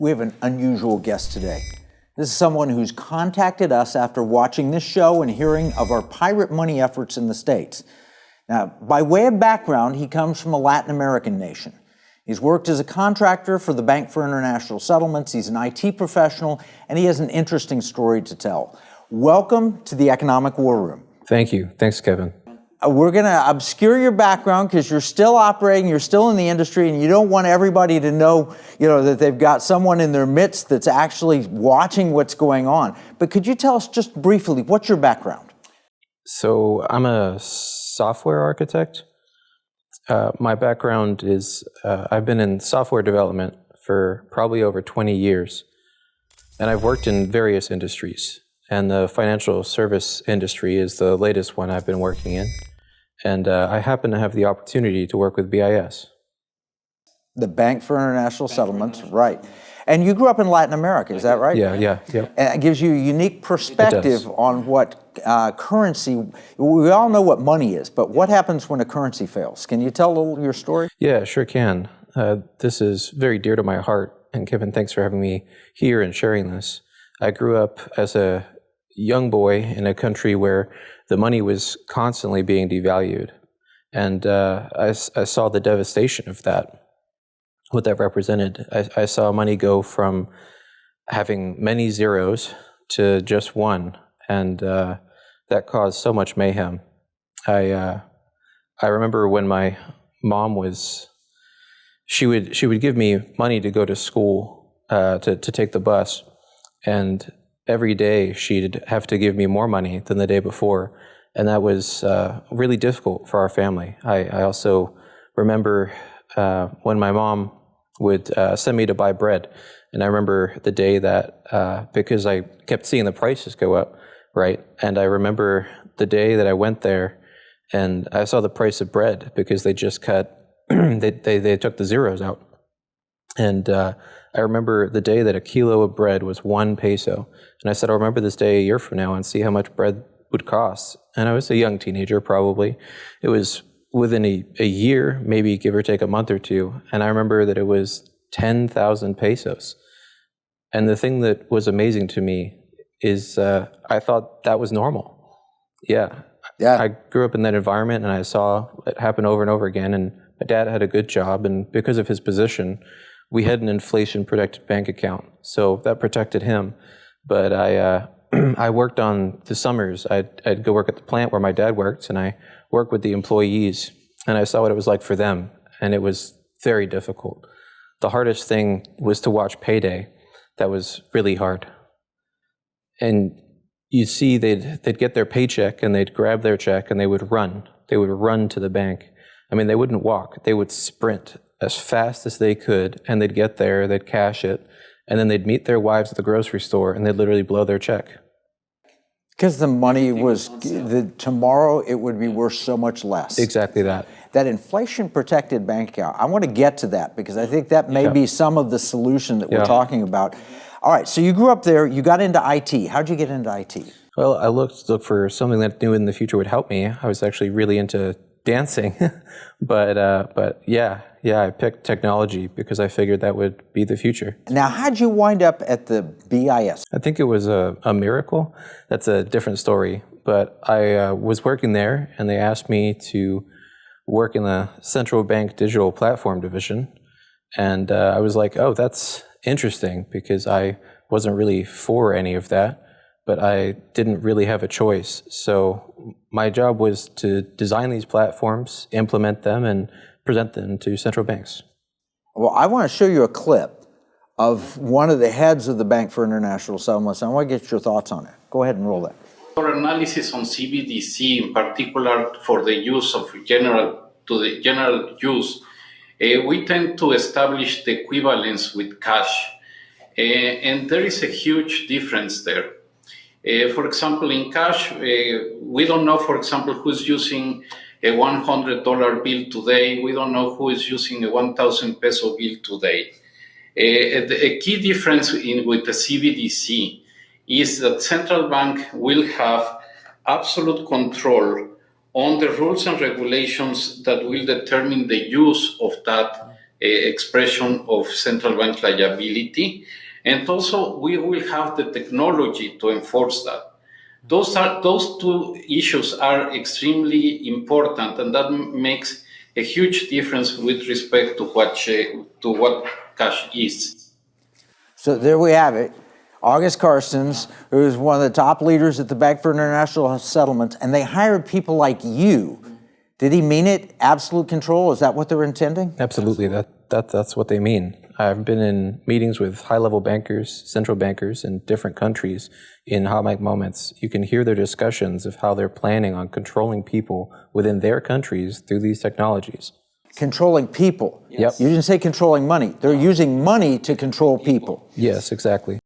We have an unusual guest today. This is someone who's contacted us after watching this show and hearing of our pirate money efforts in the States. Now, by way of background, he comes from a Latin American nation. He's worked as a contractor for the Bank for International Settlements. He's an IT professional, and he has an interesting story to tell. Welcome to the Economic War Room. Thank you. Thanks, Kevin. We're going to obscure your background because you're still operating, you're still in the industry, and you don't want everybody to know, that they've got someone in their midst that's actually watching what's going on. But could you tell us just briefly, what's your background? So I'm a software architect. My background is I've been in software development for probably over 20 years, and I've worked in various industries. And the financial service industry is the latest one I've been working in. And I happen to have the opportunity to work with BIS. The Bank for International Settlements, right. And you grew up in Latin America, is that right? Yeah. And it gives you a unique perspective on what currency, we all know what money is, but what happens when a currency fails? Can you tell a little your story? Yeah, sure can. This is very dear to my heart. And Kevin, thanks for having me here and sharing this. I grew up as a young boy in a country where the money was constantly being devalued. And I saw the devastation of that, what that represented. I saw money go from having many zeros to just one, and that caused so much mayhem. I remember when my mom she would give me money to go to school, to take the bus, and every day she'd have to give me more money than the day before, and that was really difficult for our family. I also remember when my mom would send me to buy bread, and I remember the day that, because I kept seeing the prices go up, right, and I remember the day that I went there and I saw the price of bread because they just cut, they took the zeros out. And I remember the day that a kilo of bread was 1 peso. And I said, I'll remember this day a year from now and see how much bread would cost. And I was a young teenager, probably. It was within a year, maybe give or take a month or two. And I remember that it was 10,000 pesos. And the thing that was amazing to me is I thought that was normal. Yeah. I grew up in that environment and I saw it happen over and over again. And my dad had a good job. And because of his position, we had an inflation-protected bank account, so that protected him. But I worked on the summers. I'd go work at the plant where my dad worked, and I worked with the employees, and I saw what it was like for them, and it was very difficult. The hardest thing was to watch payday. That was really hard. And you see they'd get their paycheck, and they'd grab their check, and they would run. They would run to the bank. I mean, they wouldn't walk. They would sprint as fast as they could, and they'd get there, they'd cash it, and then they'd meet their wives at the grocery store, and they'd literally blow their check. Because the money was, tomorrow it would be worth so much less. Exactly that. That inflation-protected bank account, I want to get to that because I think that may be some of the solution that we're talking about. All right, so you grew up there, you got into IT. How'd you get into IT? Well, I looked for something that I knew in the future would help me. I was actually really into dancing, but yeah, I picked technology because I figured that would be the future. Now, how'd you wind up at the BIS? I think it was a miracle. That's a different story. But I was working there, and they asked me to work in the Central Bank Digital Platform Division. And I was like, oh, that's interesting, because I wasn't really for any of that, but I didn't really have a choice. So my job was to design these platforms, implement them, and present them to central banks. Well, I want to show you a clip of one of the heads of the Bank for International Settlements. I want to get your thoughts on it. Go ahead and roll that. Our analysis on CBDC, in particular for the use of general use, we tend to establish the equivalence with cash, and there is a huge difference there. For example, in cash, we don't know, for example, who's using a $100 bill today. We don't know who is using a 1,000 peso bill today. A key difference with the CBDC is that central bank will have absolute control on the rules and regulations that will determine the use of that expression of central bank liability. And also, we will have the technology to enforce that. Those two issues are extremely important, and that makes a huge difference with respect to what cash is. So there we have it. August Carstens, who is one of the top leaders at the Bank for International Settlements, and they hired people like you. Did he mean it? Absolute control? Is that what they're intending? Absolutely. That's what they mean. I've been in meetings with high-level bankers, central bankers in different countries in hot mic moments. You can hear their discussions of how they're planning on controlling people within their countries through these technologies. Controlling people. Yep. You didn't say controlling money. They're using money to control people. Yes, exactly.